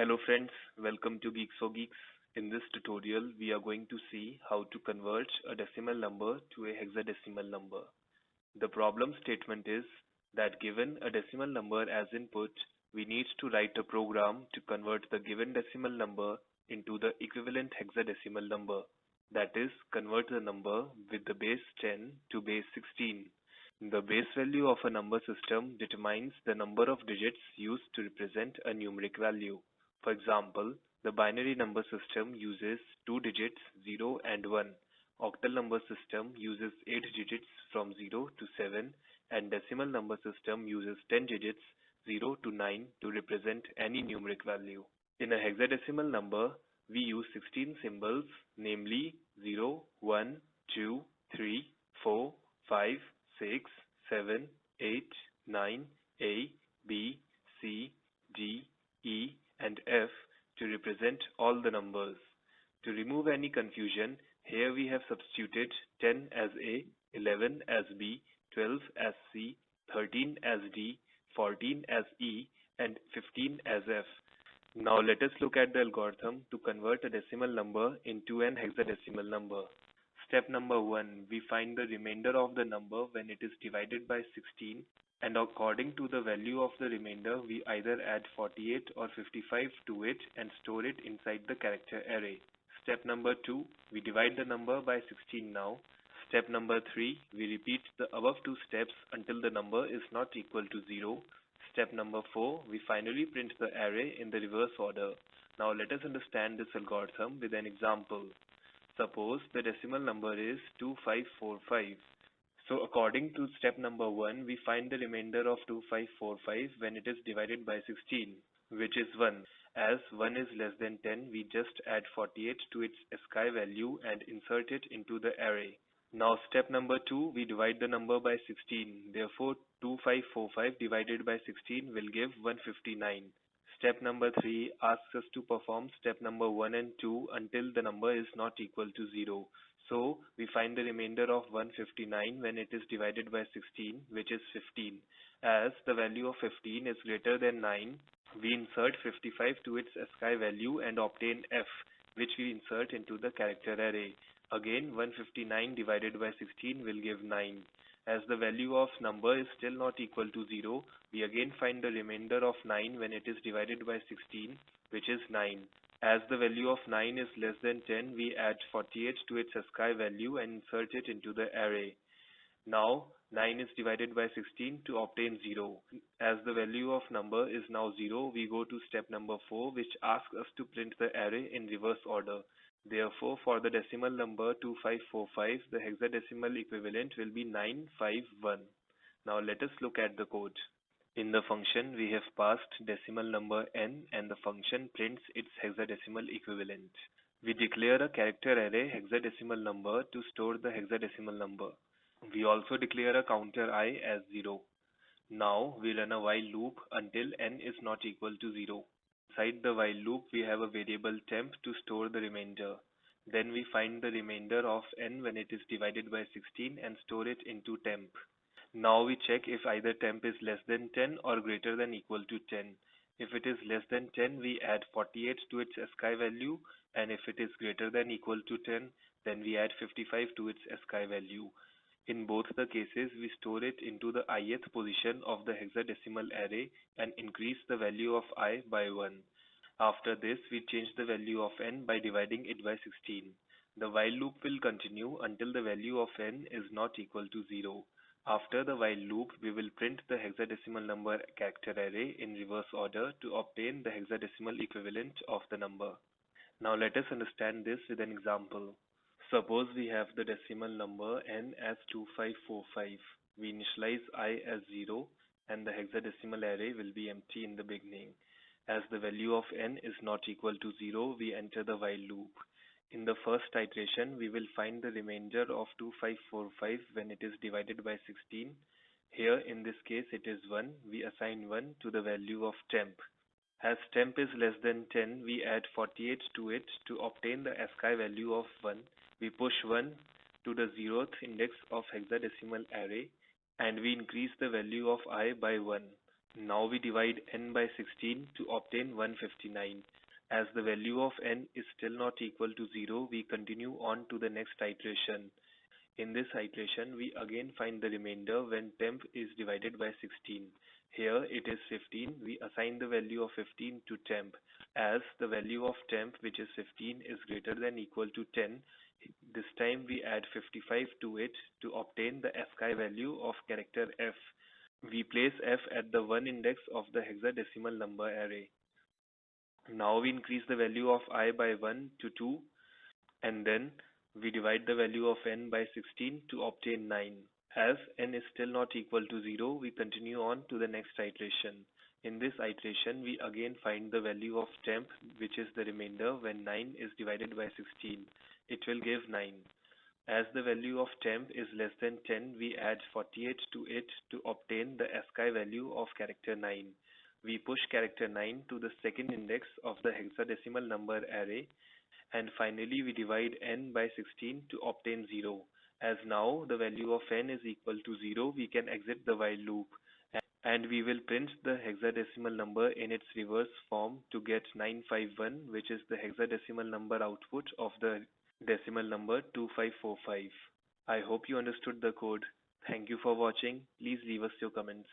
Hello friends, welcome to Geeks for Geeks. In this tutorial, we are going to see how to convert a decimal number to a hexadecimal number. The problem statement is that given a decimal number as input, we need to write a program to convert the given decimal number into the equivalent hexadecimal number. That is, convert the number with the base 10 to base 16. The base value of a number system determines the number of digits used to represent a numeric value. For example, the binary number system uses two digits 0 and 1. Octal number system uses 8 digits from 0 to 7, and decimal number system uses 10 digits 0 to 9 to represent any numeric value. In a hexadecimal number, we use 16 symbols, namely 0, 1, 2, 3, 4, 5, 6, 7, 8, 9, A, B, C, D, E, and F to represent all the numbers. To remove any confusion, here we have substituted 10 as A, 11 as B, 12 as C, 13 as D, 14 as E, and 15 as F. Now let us look at the algorithm to convert a decimal number into an hexadecimal number. Step number 1, we find the remainder of the number when it is divided by 16, and according to the value of the remainder, we either add 48 or 55 to it and store it inside the character array. Step number 2, we divide the number by 16 now. Step number 3, we repeat the above two steps until the number is not equal to 0. Step number 4, we finally print the array in the reverse order. Now let us understand this algorithm with an example. Suppose the decimal number is 2545. So according to step number 1, we find the remainder of 2545 when it is divided by 16, which is 1. As 1 is less than 10, we just add 48 to its ASCII value and insert it into the array. Now step number 2, we divide the number by 16. Therefore 2545 divided by 16 will give 159. Step number 3 asks us to perform step number 1 and 2 until the number is not equal to 0. So we find the remainder of 159 when it is divided by 16, which is 15. As the value of 15 is greater than 9, we insert 55 to its ASCII value and obtain F, which we insert into the character array. Again, 159 divided by 16 will give 9. As the value of number is still not equal to 0, we again find the remainder of 9 when it is divided by 16, which is 9. As the value of 9 is less than 10, we add 48 to its ASCII value and insert it into the array. Now, 9 is divided by 16 to obtain 0. As the value of number is now 0, we go to step number 4, which asks us to print the array in reverse order. Therefore, for the decimal number 2545, the hexadecimal equivalent will be 951. Now let us look at the code. In the function, we have passed decimal number n and the function prints its hexadecimal equivalent. We declare a character array hexadecimal number to store the hexadecimal number. We also declare a counter I as 0. Now we run a while loop until n is not equal to 0. Inside the while loop, we have a variable temp to store the remainder. Then we find the remainder of n when it is divided by 16 and store it into temp. Now we check if either temp is less than 10 or greater than equal to 10. If it is less than 10, we add 48 to its ASCII value, and if it is greater than equal to 10, then we add 55 to its ASCII value. In both the cases, we store it into the ith position of the hexadecimal array and increase the value of I by 1. After this, we change the value of n by dividing it by 16. The while loop will continue until the value of n is not equal to 0. After the while loop, we will print the hexadecimal number character array in reverse order to obtain the hexadecimal equivalent of the number. Now let us understand this with an example. Suppose we have the decimal number n as 2545. We initialize I as 0 and the hexadecimal array will be empty in the beginning. As the value of n is not equal to 0, we enter the while loop. In the first iteration, we will find the remainder of 2545 when it is divided by 16. Here in this case it is 1. We assign 1 to the value of temp. As temp is less than 10, we add 48 to it to obtain the ASCII value of 1. We push 1 to the 0th index of hexadecimal array and we increase the value of I by 1. Now we divide n by 16 to obtain 159. As the value of n is still not equal to 0, we continue on to the next iteration. In this iteration, we again find the remainder when temp is divided by 16. Here it is 15. We assign the value of 15 to temp. As the value of temp, which is 15, is greater than equal to 10, this time we add 55 to it to obtain the ASCII value of character F. We place F at the 1 index of the hexadecimal number array. Now we increase the value of I by 1 to 2, and then we divide the value of n by 16 to obtain 9. As n is still not equal to 0, we continue on to the next iteration. In this iteration, we again find the value of temp, which is the remainder when 9 is divided by 16. It will give 9. As the value of temp is less than 10, we add 48 to it to obtain the ASCII value of character 9. We push character 9 to the second index of the hexadecimal number array, and finally we divide n by 16 to obtain 0. As now the value of n is equal to 0, we can exit the while loop, and we will print the hexadecimal number in its reverse form to get 951, which is the hexadecimal number output of the decimal number 2545. I hope you understood the code. Thank you for watching. Please leave us your comments.